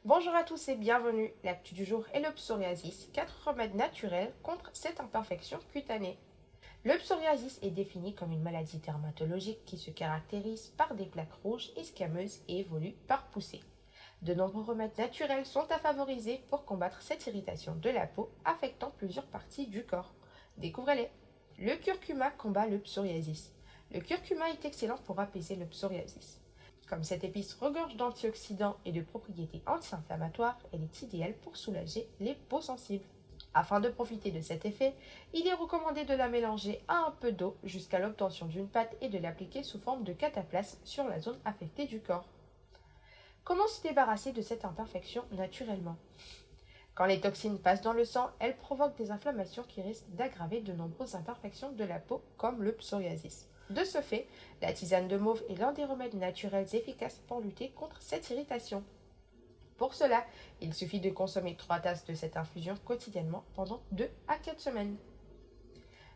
Bonjour à tous et bienvenue. L'actu du jour est le psoriasis, 4 remèdes naturels contre cette imperfection cutanée. Le psoriasis est défini comme une maladie dermatologique qui se caractérise par des plaques rouges et squameuses et évolue par poussée. De nombreux remèdes naturels sont à favoriser pour combattre cette irritation de la peau affectant plusieurs parties du corps. Découvrez-les. Le curcuma combat le psoriasis. Le curcuma est excellent pour apaiser le psoriasis. Comme cette épice regorge d'antioxydants et de propriétés anti-inflammatoires, elle est idéale pour soulager les peaux sensibles. Afin de profiter de cet effet, il est recommandé de la mélanger à un peu d'eau jusqu'à l'obtention d'une pâte et de l'appliquer sous forme de cataplasme sur la zone affectée du corps. Comment se débarrasser de cette imperfection naturellement? Quand les toxines passent dans le sang, elles provoquent des inflammations qui risquent d'aggraver de nombreuses imperfections de la peau comme le psoriasis. De ce fait, la tisane de mauve est l'un des remèdes naturels efficaces pour lutter contre cette irritation. Pour cela, il suffit de consommer 3 tasses de cette infusion quotidiennement pendant 2 à 4 semaines.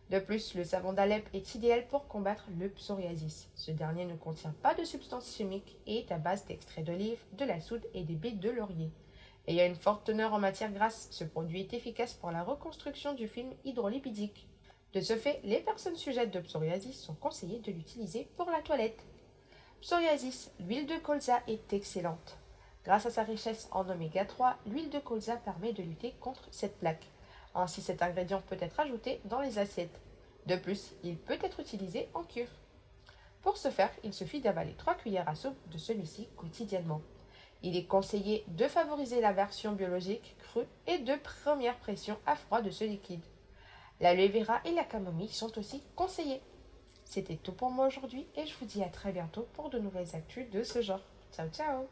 De plus, le savon d'Alep est idéal pour combattre le psoriasis. Ce dernier ne contient pas de substances chimiques et est à base d'extrait d'olive, de la soude et des baies de laurier. Ayant une forte teneur en matière grasse, ce produit est efficace pour la reconstruction du film hydrolipidique. De ce fait, les personnes sujettes de psoriasis sont conseillées de l'utiliser pour la toilette. Psoriasis, l'huile de colza est excellente. Grâce à sa richesse en oméga 3, l'huile de colza permet de lutter contre cette plaque. Ainsi, cet ingrédient peut être ajouté dans les assiettes. De plus, il peut être utilisé en cure. Pour ce faire, il suffit d'avaler 3 cuillères à soupe de celui-ci quotidiennement. Il est conseillé de favoriser la version biologique crue et de première pression à froid de ce liquide. L'aloe vera et la camomille sont aussi conseillés. C'était tout pour moi aujourd'hui et je vous dis à très bientôt pour de nouvelles actus de ce genre. Ciao ciao!